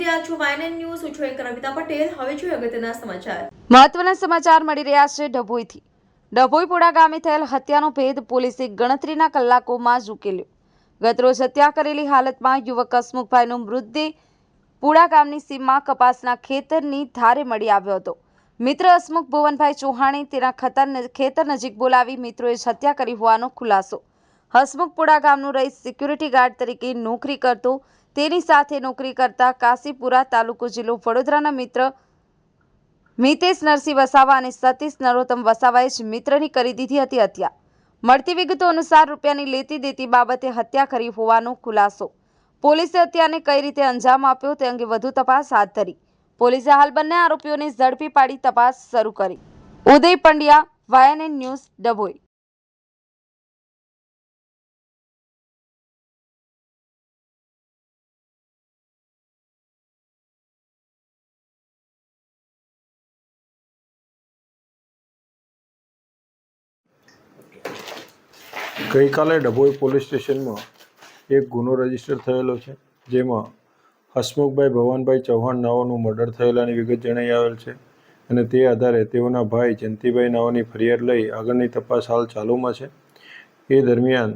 રહ્યા છો YNN news. હું છું એન્કર કવિતા પટેલ. હવે જોઈએ અગત્યના સમાચાર. મહત્વના સમાચાર મળી રહ્યા છે ડભોઈથી. ડભોઈપુરા ગામે થયેલ હત્યાનો ભેદ પોલીસે ગણતરીના કલાકોમાં જ ઉકેલ્યો. ગતરોજ હત્યા કરેલી હાલતમાં યુવક હસમુખભાઈનો મૃતદેહ પુડા ગામની સીમમાં કપાસના ખેતરની ધારે મળી આવ્યો હતો. મિત્ર હસમુખ ભુવનભાઈ ચૌહાણે તેના ખેતર નજીક બોલાવી મિત્રોએ જ હત્યા કરી હોવાનો ખુલાસો. હસમુખ પુડા ગામનું રહીશ સિક્યુરિટી ગાર્ડ તરીકે નોકરી કરતો. તેની સાથે નોકરી કરતા કાશીપુરા તાલુકો જિલ્લો વડોદરાના મિત્ર મિતેશ નરસિંહ વસાવા અને સતીશ નરોત્તમ વસાવાએ જ મિત્રની કરી દીધી હતી હત્યા. મળતી વિગતો અનુસાર રૂપિયાની લેતી દેતી બાબતે હત્યા કરી હોવાનો ખુલાસો. પોલીસે હત્યાને કઈ રીતે અંજામ આપ્યો તે અંગે વધુ તપાસ હાથ ધરી. પોલીસે હાલ બંને આરોપીઓને ઝડપી પાડી તપાસ શરૂ કરી. ઉદય પંડ્યા, વાયએનએન ન્યૂઝ, ડભોઈ. ગઈકાલે ડભોઈ પોલીસ સ્ટેશનમાં એક ગુનો રજીસ્ટર થયેલો છે, જેમાં હસમુખભાઈ ભવનભાઈ ચૌહાણ નાઓનું મર્ડર થયેલાની વિગત જણાઈ આવેલ છે અને તે આધારે તેઓના ભાઈ જયંતિભાઈ નાઓની ફરિયાદ લઈ આગળની તપાસ હાલ ચાલુમાં છે. એ દરમિયાન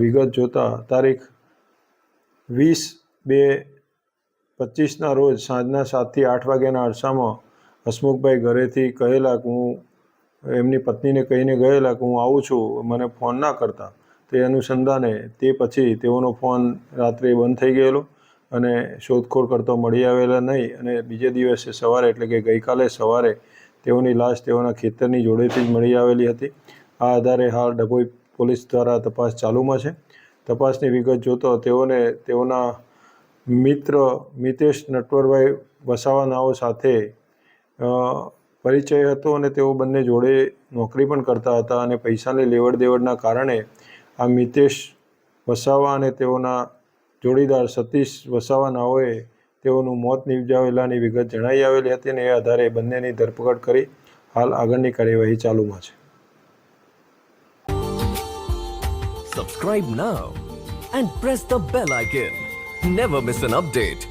વિગત જોતા તારીખ 20/2/25ના રોજ સાંજના 7 થી 8 વાગ્યાના અરસામાં હસમુખભાઈ ઘરેથી કહેલા કે હું એમની પત્નીને કહીને ગયેલા કે હું આવું છું, મને ફોન ના કરતા. તે અનુસંધાને તે પછી તેઓનો ફોન રાત્રે બંધ થઈ ગયેલો અને શોધખોળ કરતો મળી આવેલા નહીં અને બીજે દિવસે સવારે એટલે કે ગઈકાલે સવારે તેઓની લાશ તેઓના ખેતરની જોડેથી જ મળી આવેલી હતી. આ આધારે હાલ ડભોઈ પોલીસ દ્વારા તપાસ ચાલુમાં છે. તપાસની વિગત જોતો તેઓના મિત્ર મિતેશ નટવરભાઈ વસાવા નાઓ સાથે પરિચય હતો અને તેઓ બંને જોડે નોકરી પણ કરતા હતા અને પૈસાની લેવડ દેવડના કારણે આ મિતેશ વસાવા અને તેઓના જોડીદાર સતીશ વસાવા નાઓએ તેઓનું મોત નિપજાવેલાની વિગત જણાઈ આવેલી હતી અને એ આધારે બંનેની ધરપકડ કરી હાલ આગળની કાર્યવાહી ચાલુમાં છે. Subscribe now and press the bell icon. Never miss an update.